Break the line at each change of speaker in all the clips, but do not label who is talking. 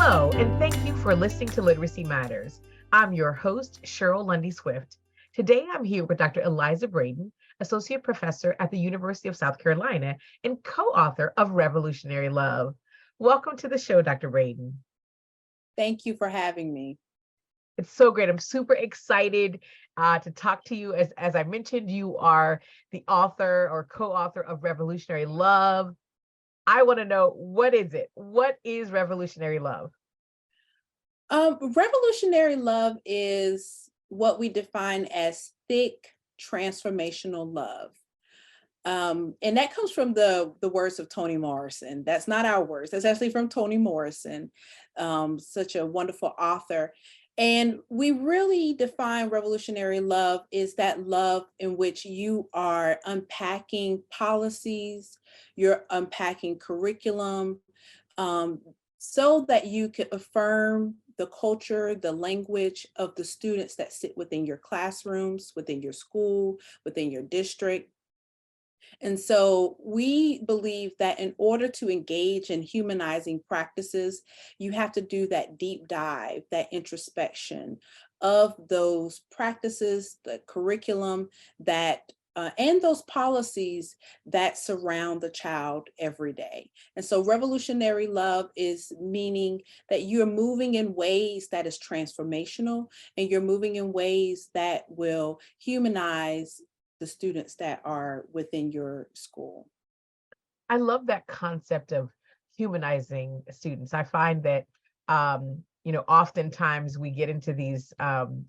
Hello, and thank you for listening to Literacy Matters. I'm your host, Cheryl Lundy Swift. Today, I'm here with Dr. Eliza Braden, Associate Professor at the University of South Carolina and co-author of Revolutionary Love. Welcome to the show, Dr. Braden.
Thank you for having me.
It's so great. I'm super excited to talk to you. As I mentioned, you are the author or co-author of Revolutionary Love. I want to know, what is it? What is Revolutionary Love?
Revolutionary love is what we define as thick, transformational love. And that comes from the words of Toni Morrison. That's not our words. That's actually from Toni Morrison, such a wonderful author. And we really define revolutionary love is that love in which you are unpacking policies, you're unpacking curriculum, so that you can affirm the culture, the language of the students that sit within your classrooms, within your school, within your district. And so we believe that in order to engage in humanizing practices, you have to do that deep dive, that introspection of those practices, the curriculum that and those policies that surround the child every day. And so revolutionary love is meaning that you're moving in ways that is transformational, and you're moving in ways that will humanize the students that are within your school.
I love that concept of humanizing students. I find that oftentimes we get into these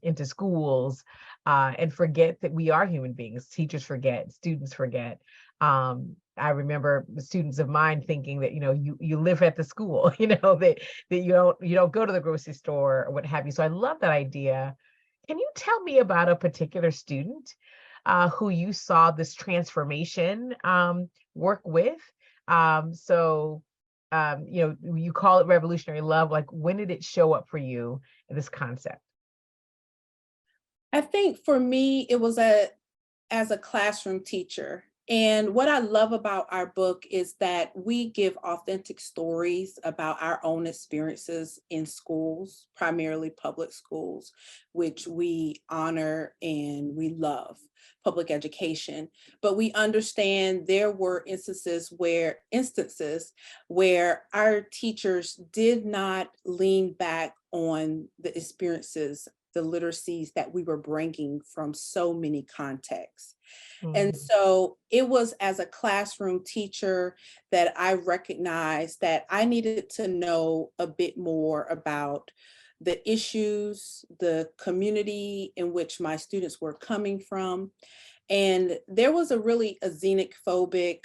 into schools and forget that we are human beings. Teachers forget, students forget. I remember students of mine thinking that you live at the school, that you don't go to the grocery store or what have you. So I love that idea. Can you tell me about a particular student who you saw this transformation work with? You call it revolutionary love. Like, when did it show up for you, this concept?
I think for me, it was as a classroom teacher. And what I love about our book is that we give authentic stories about our own experiences in schools, primarily public schools, which we honor and we love public education. But we understand there were instances where our teachers did not lean back on the experiences, the literacies that we were bringing from so many contexts. And so it was as a classroom teacher that I recognized that I needed to know a bit more about the issues, the community in which my students were coming from. And there was a xenophobic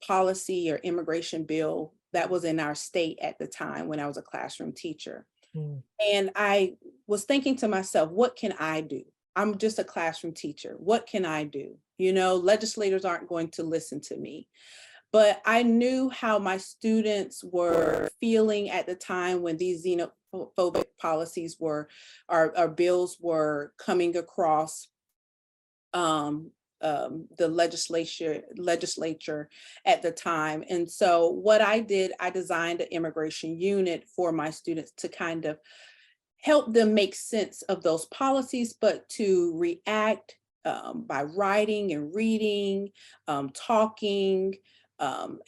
policy or immigration bill that was in our state at the time when I was a classroom teacher.
Mm.
And I was thinking to myself, what can I do? I'm just a classroom teacher. What can I do? Legislators aren't going to listen to me. But I knew how my students were feeling at the time when these xenophobic policies our bills were coming across the legislature at the time. And so what I did, I designed an immigration unit for my students to kind of help them make sense of those policies, but to react by writing and reading, talking,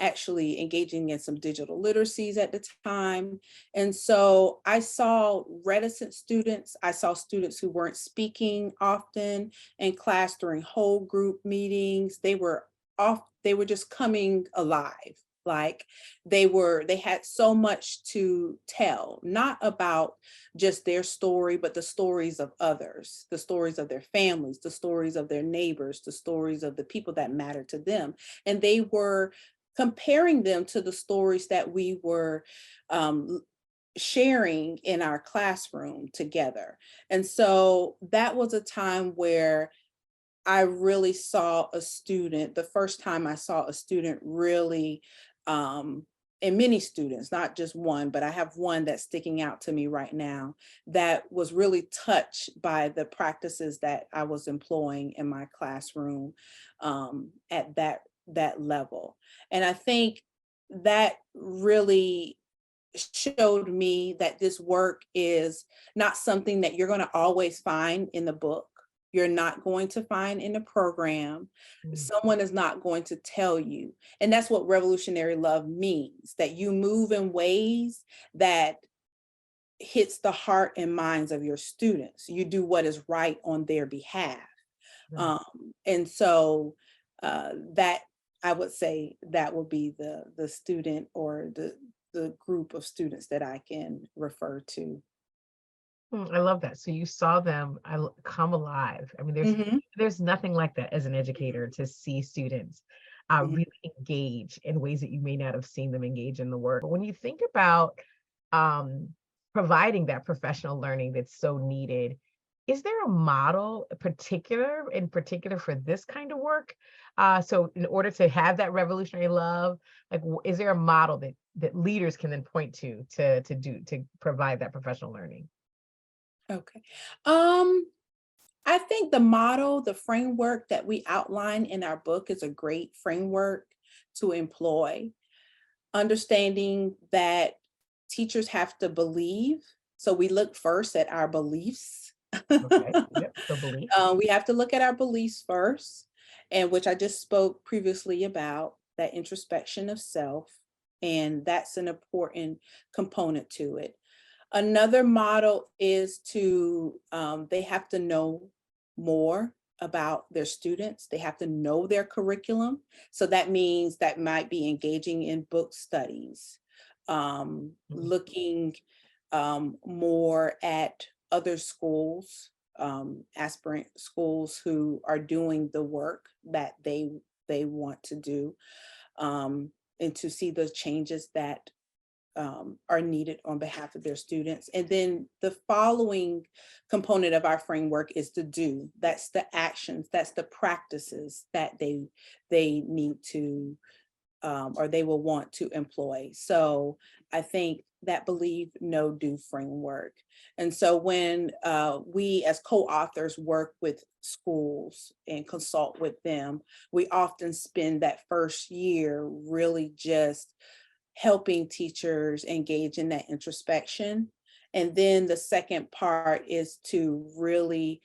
actually engaging in some digital literacies at the time. And so I saw reticent students. I saw students who weren't speaking often in class during whole group meetings. They were just coming alive. Like they had so much to tell, not about just their story, but the stories of others, the stories of their families, the stories of their neighbors, the stories of the people that matter to them. And they were comparing them to the stories that we were sharing in our classroom together. And so that was a time where I really saw a student, the first time I saw a student really, and many students, not just one, but I have one that's sticking out to me right now that was really touched by the practices that I was employing in my classroom at that level. And I think that really showed me that this work is not something that you're going to always find in the book. You're not going to find in the program.
Mm.
Someone is not going to tell you. And that's what revolutionary love means, that you move in ways that hits the heart and minds of your students. You do what is right on their behalf.
Mm.
And so that, I would say, that would be the student or the group of students that I can refer to.
I love that. So you saw them come alive. I mean,
Mhm,
there's nothing like that as an educator, to see students
mhm.
really engage in ways that you may not have seen them engage in the work. But when you think about um, providing that professional learning that's so needed, is there a model in particular for this kind of work? So in order to have that revolutionary love, like is there a model that leaders can then point to provide that professional learning?
Okay. Um, I think the model, the framework that we outline in our book is a great framework to employ. Understanding that teachers have to believe. So we look first at our beliefs.
Okay. Yep. So belief.
We have to look at our beliefs first, and which I just spoke previously about, that introspection of self. And that's an important component to it. Another model is they have to know more about their students. They have to know their curriculum. So that means that might be engaging in book studies,
Mhm.
looking more at other schools, aspirant schools who are doing the work that they want to do, and to see the changes that are needed on behalf of their students. And then the following component of our framework is the do. That's the actions, that's the practices that they need to or they will want to employ. So I think that believe, know, do framework. And so when we as co-authors work with schools and consult with them, we often spend that first year really just helping teachers engage in that introspection. And then the second part is to really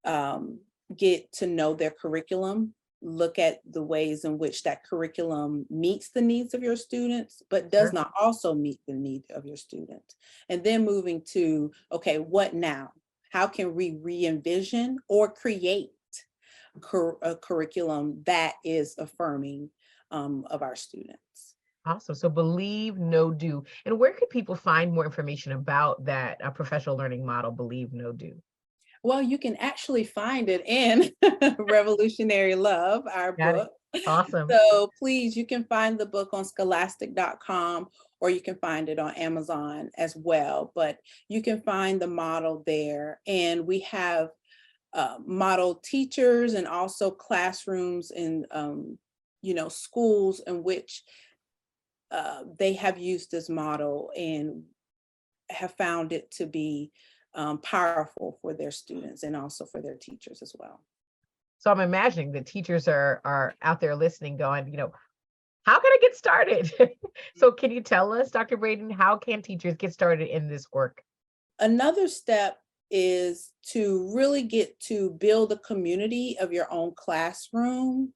um, get to know their curriculum, look at the ways in which that curriculum meets the needs of your students, but does
Sure.
not also meet the need of your students. And then moving to, okay, what now? How can we re-envision or create a curriculum that is affirming of our students?
Awesome. So believe, no, do. And where could people find more information about that professional learning model, believe, no, do?
Well, you can actually find it in Revolutionary Love, our
Got it.
book.
Awesome.
So please, you can find the book on scholastic.com, or you can find it on Amazon as well. But you can find the model there. And we have model teachers and also classrooms in schools in which they have used this model and have found it to be powerful for their students and also for their teachers as well.
So I'm imagining that teachers are out there listening, going, how can I get started? So can you tell us, Dr. Braden, how can teachers get started in this work?
Another step is to really get to build a community of your own classroom,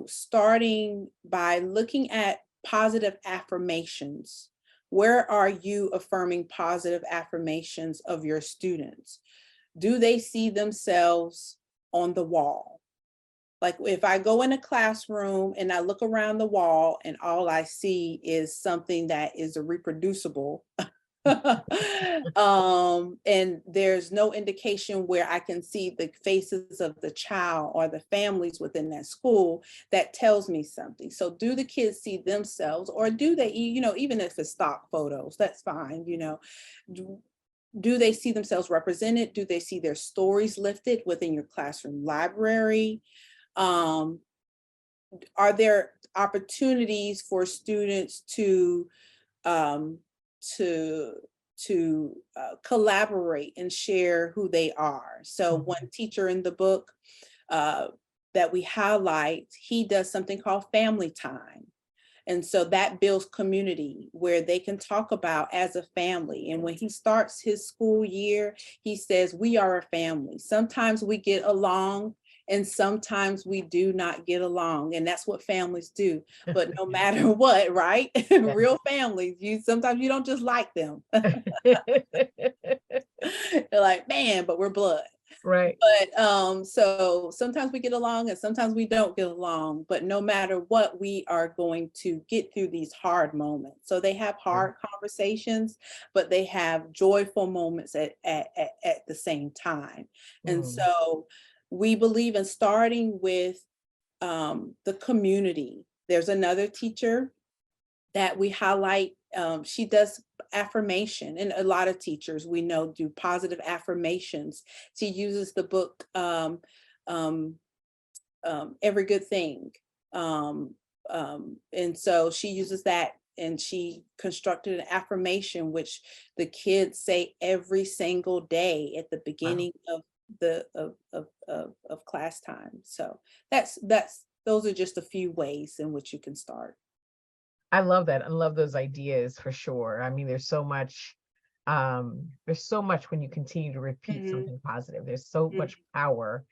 starting by looking at positive affirmations. Where are you affirming positive affirmations of your students? Do they see themselves on the wall? Like if I go in a classroom and I look around the wall and all I see is something that is a reproducible, and there's no indication where I can see the faces of the child or the families within that school, that tells me something. So do the kids see themselves, or do they, even if it's stock photos, that's fine, do they see themselves represented? Do they see their stories lifted within your classroom library? Um, are there opportunities for students um, to collaborate and share who they are? So one
Mhm.
teacher in the book that we highlight, he does something called family time. And so that builds community where they can talk about as a family. And when he starts his school year, he says, we are a family. Sometimes we get along and sometimes we do not get along. And that's what families do. But no matter what, right? Real families, sometimes you don't just like them. They're like, man, but we're blood.
Right.
But so sometimes we get along and sometimes we don't get along, but no matter what, we are going to get through these hard moments. So they have hard conversations, but they have joyful moments at the same time. And so we believe in starting with the community. There's another teacher that we highlight. She does affirmation, and a lot of teachers we know do positive affirmations. She uses the book Every Good Thing. And so she uses that, and she constructed an affirmation which the kids say every single day at the beginning of the of class time. So those are just a few ways in which you can start.
I love that. I love those ideas for sure. I mean, there's so much when you continue to repeat something positive. There's so much power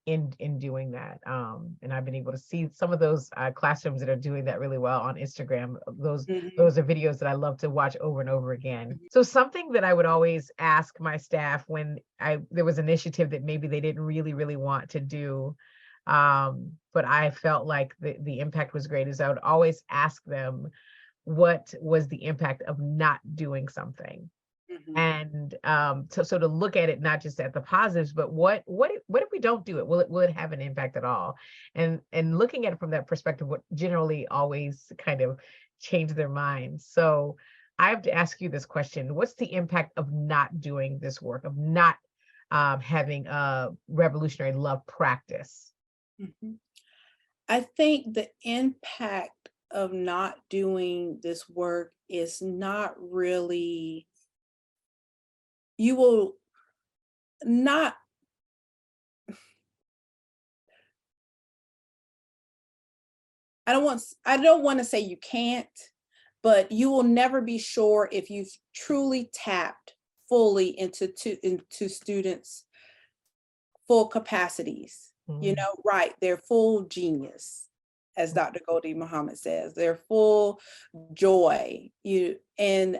in doing that. And I've been able to see some of those classrooms that are doing that really well on Instagram. Those are videos that I love to watch over and over again. So something that I would always ask my staff when there was an initiative that maybe they didn't really want to do, but I felt like the impact was great, is I would always ask them, what was the impact of not doing something? And so to look at it not just at the positives, but what if we don't do it? Will it have an impact at all? And looking at it from that perspective, what generally always kind of change their minds. So I have to ask you this question: what's the impact of not doing this work, of not having a revolutionary love practice?
I think the impact of not doing this work is not really, you will not, I don't want to say you can't, but you will never be sure if you've truly tapped fully into students' full capacities. You know, right? Their full genius, as Dr. Gholdy Muhammad says, their full joy. And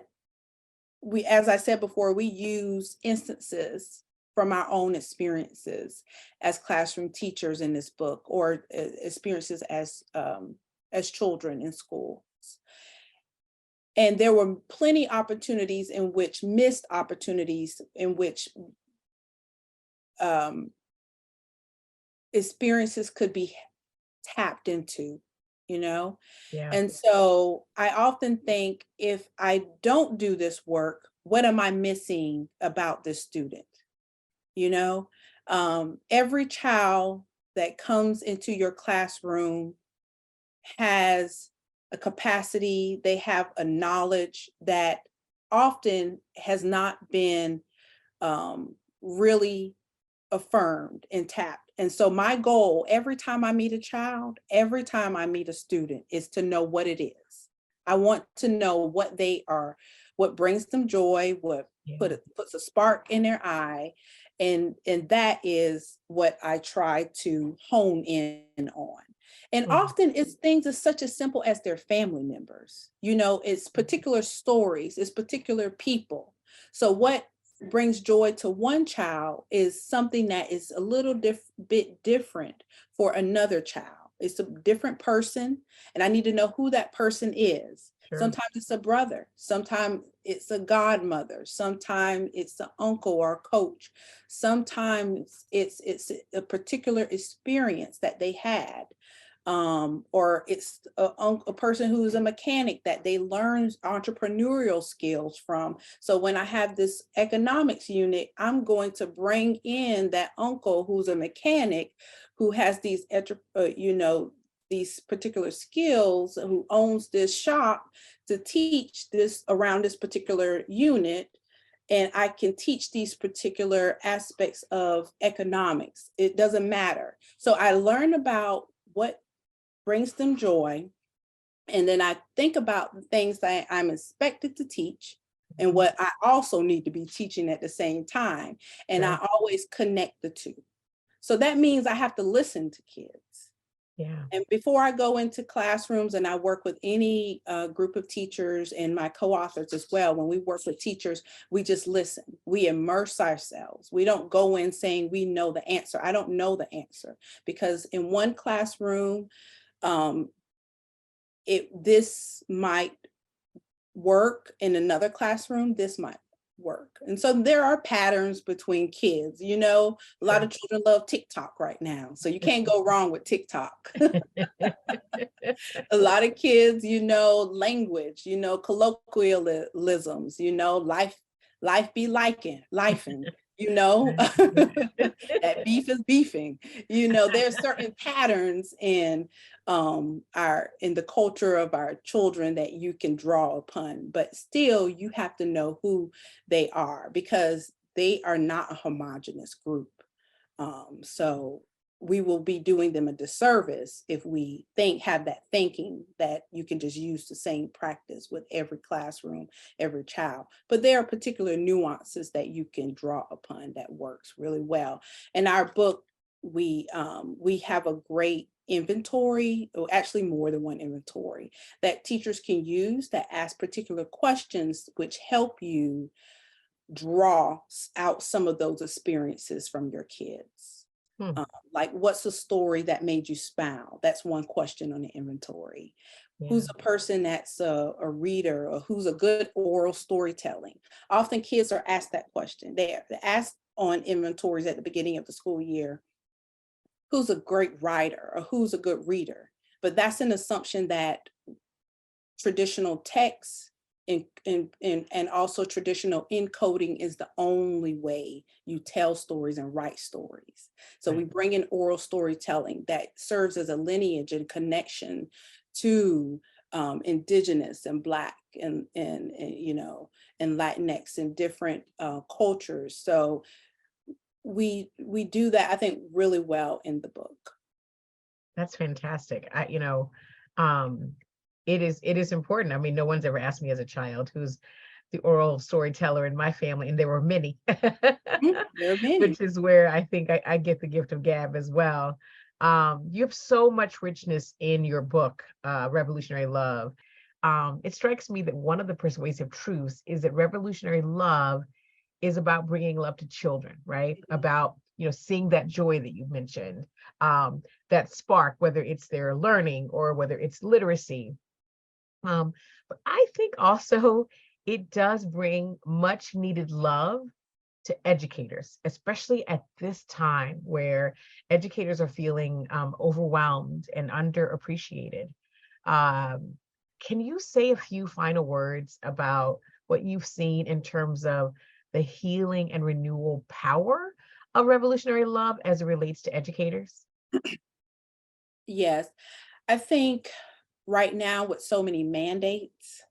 we, as I said before, we use instances from our own experiences as classroom teachers in this book, or experiences as children in schools. And there were plenty opportunities in which missed opportunities in which experiences could be tapped into, you know?
Yeah.
And so I often think, if I don't do this work, what am I missing about this student? You know, every child that comes into your classroom has a capacity, they have a knowledge that often has not been really affirmed and tapped. And so my goal every time I meet a child, every time I meet a student, is to know what it is. I want to know what they are, what brings them joy, what puts a spark in their eye. And that is what I try to hone in on. And often it's things as such as simple as their family members. You know, it's particular stories, it's particular people. So what brings joy to one child is something that is a little bit different for another child. It's a different person, and I need to know who that person is. Sure. Sometimes it's a brother, sometimes it's a godmother, sometimes it's an uncle or a coach, sometimes it's a particular experience that they had. Or it's a person who's a mechanic that they learn entrepreneurial skills from. So when I have this economics unit, I'm going to bring in that uncle who's a mechanic, who has these, these particular skills, who owns this shop, to teach this around this particular unit. And I can teach these particular aspects of economics. It doesn't matter. So I learn about what brings them joy. And then I think about the things that I'm expected to teach and what I also need to be teaching at the same time. And
Sure.
I always connect the two. So that means I have to listen to kids.
Yeah.
And before I go into classrooms, and I work with any group of teachers and my co-authors as well, when we work with teachers, we just listen. We immerse ourselves. We don't go in saying we know the answer. I don't know the answer, because in one classroom, um, this might work. In another classroom, this might work. And so there are patterns between kids. You know, a lot of children love TikTok right now, so you can't go wrong with TikTok. A lot of kids, you know, language, you know, colloquialisms, you know, life be lifing, you know, that beef is beefing. You know, there's certain patterns in the culture of our children that you can draw upon, but still you have to know who they are, because they are not a homogeneous group. So we will be doing them a disservice if we have that thinking that you can just use the same practice with every classroom, every child. But there are particular nuances that you can draw upon that works really well. In our book, we have a great inventory, or actually more than one inventory, that teachers can use that ask particular questions which help you draw out some of those experiences from your kids. Like, what's a story that made you smile? That's one question on the inventory.
Yeah.
Who's a person that's a reader, or who's a good oral storytelling? Often kids are asked that question. They're asked on inventories at the beginning of the school year, who's a great writer or who's a good reader? But that's an assumption that traditional text and also traditional encoding is the only way you tell stories and write stories. So we bring in oral storytelling that serves as a lineage and connection to Indigenous and Black and you know, and Latinx and different cultures. So we do that, I think, really well in the book.
That's fantastic. It is important. I mean, no one's ever asked me as a child who's the oral storyteller in my family, and there were many,
There are many.
which is where I think I get the gift of gab as well. You have so much richness in your book, Revolutionary Love. It strikes me that one of the persuasive truths is that revolutionary love is about bringing love to children, right? About, seeing that joy that you mentioned, that spark, whether it's their learning or whether it's literacy. But I think also it does bring much needed love to educators, especially at this time where educators are feeling overwhelmed and underappreciated. Um, can you say a few final words about what you've seen in terms of the healing and renewal power of revolutionary love as it relates to educators?
Yes, I think right now with so many mandates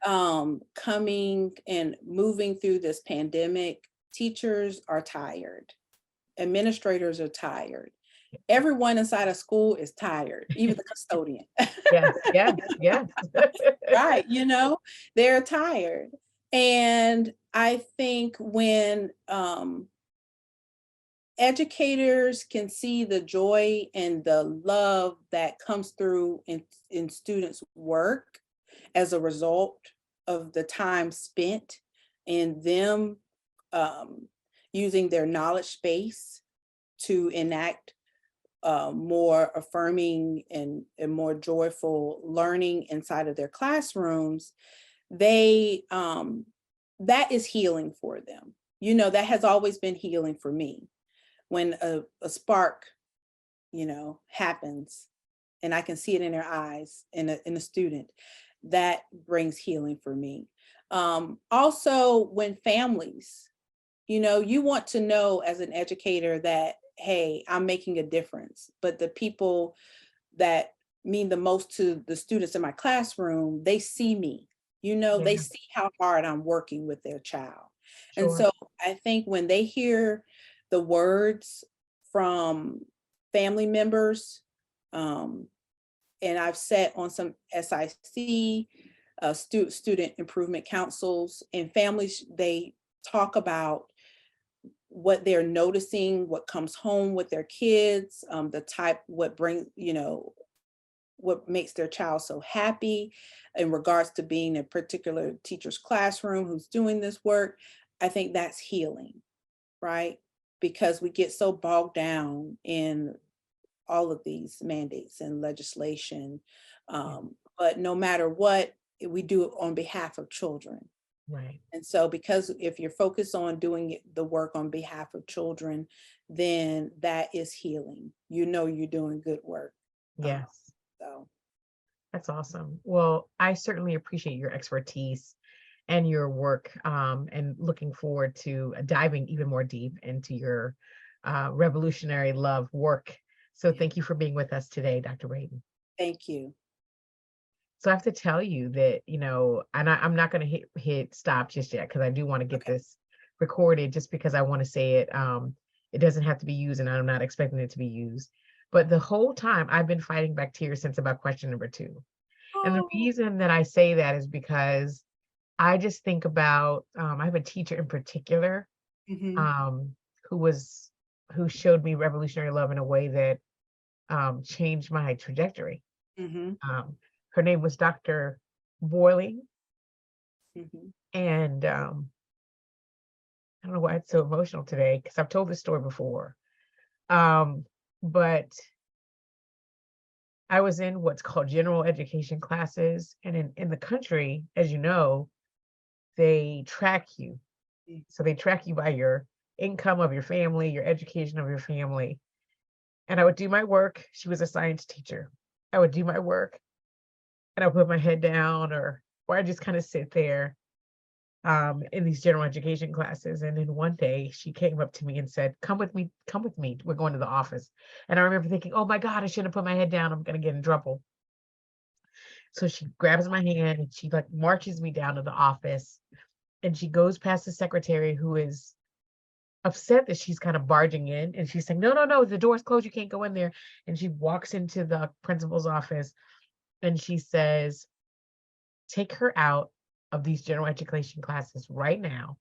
Mm,
coming and moving through this pandemic, teachers are tired, administrators are tired. Everyone inside of school is tired, even the custodian.
yes, yes, yes.
Right, you know, they're tired. And I think when educators can see the joy and the love that comes through in students' work as a result of the time spent in them um, using their knowledge base to enact more affirming and more joyful learning inside of their classrooms, they that is healing for them. You know, that has always been healing for me. When a spark, you know, happens and I can see it in their eyes in a student, that brings healing for me. Also, when families, you know, you want to know as an educator that, hey, I'm making a difference, but the people that mean the most to the students in my classroom, they see me, you know, they
Yeah,
see how hard I'm working with their child. And
sure.
so I think when they hear the words from family members, um, and I've sat on some SIC, student improvement councils, and families, they talk about what they're noticing, what comes home with their kids, what brings, what makes their child so happy in regards to being a particular teacher's classroom who's doing this work. I think that's healing, right? Because we get so bogged down in all of these mandates and legislation. But no matter what, we do it on behalf of children.
Right.
And so, because if you're focused on doing the work on behalf of children, then that is healing. You're doing good work.
Yes.
So
that's awesome. Well, I certainly appreciate your expertise and your work, and looking forward to diving even more deep into your revolutionary love work. So thank you for being with us today, Dr. Braden.
Thank you.
So I have to tell you that, and I'm not going to hit stop just yet, because I do want to get this recorded, just because I want to say it. It doesn't have to be used, and I'm not expecting it to be used. But the whole time I've been fighting bacteria since about question number 2. And the reason that I say that is because I just think about, I have a teacher in particular, who showed me revolutionary love in a way that changed my trajectory. Her name was Dr. Boiling. And I don't know why it's so emotional today, because I've told this story before. But I was in what's called general education classes. And in the country, as you know, they track you. So they track you by your income of your family, your education of your family. And I would do my work. She was a science teacher. I would do my work, and I would put my head down, or I just kind of sit there in these general education classes. And then one day she came up to me and said, come with me, we're going to the office. And I remember thinking, oh my God, I shouldn't have put my head down, I'm going to get in trouble. So she grabs my hand and she marches me down to the office, and she goes past the secretary, who is upset that she's kind of barging in, and she's saying, no, the door's closed, you can't go in there. And she walks into the principal's office and she says, take her out of these general education classes right now,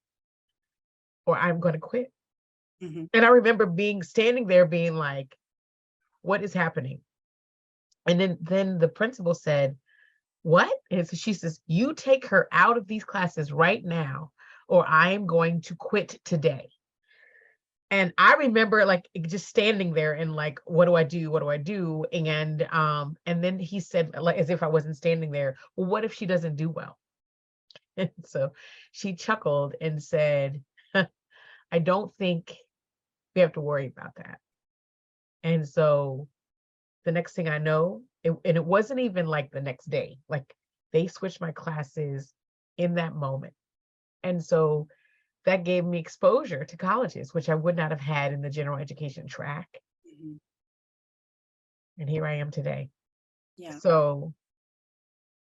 or I'm going to quit. And I remember standing there being like, what is happening? And then the principal said, what? And so she says, you take her out of these classes right now, or I am going to quit today. And I remember just standing there and what do I do? What do I do? And then he said, as if I wasn't standing there, well, what if she doesn't do well? And so she chuckled and said, I don't think we have to worry about that. And so the next thing I know, it wasn't even the next day, they switched my classes in that moment. And so that gave me exposure to colleges, which I would not have had in the general education track. And here I am today.
Yeah.
So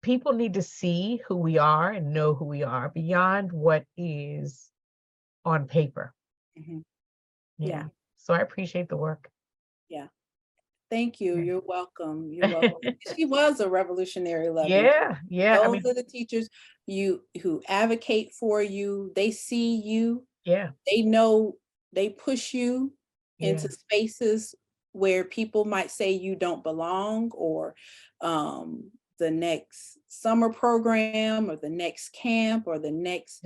people need to see who we are and know who we are beyond what is on paper. Yeah. So I appreciate the work.
Yeah. Thank you. You're welcome. You're welcome. She was a revolutionary love.
Yeah.
Those are the teachers who advocate for you. They see you.
Yeah.
They know, they push you into spaces where people might say you don't belong, or the next summer program, or the next camp, or the next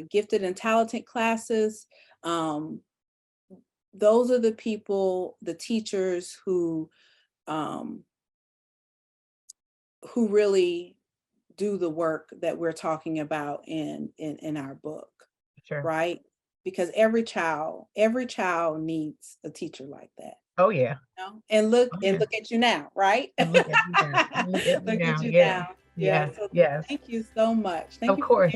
gifted and talented classes. Those are the people, the teachers who really do the work that we're talking about in our book.
Sure.
Right? Because every child needs a teacher like that.
Oh yeah.
And look at you now, right?
And look at you now.
Look at you now.
Yeah.
So
yes.
Thank you so much. Thank you.
Of course.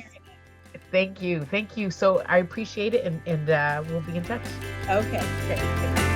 Thank you. So I appreciate it, and we'll be in touch.
Okay.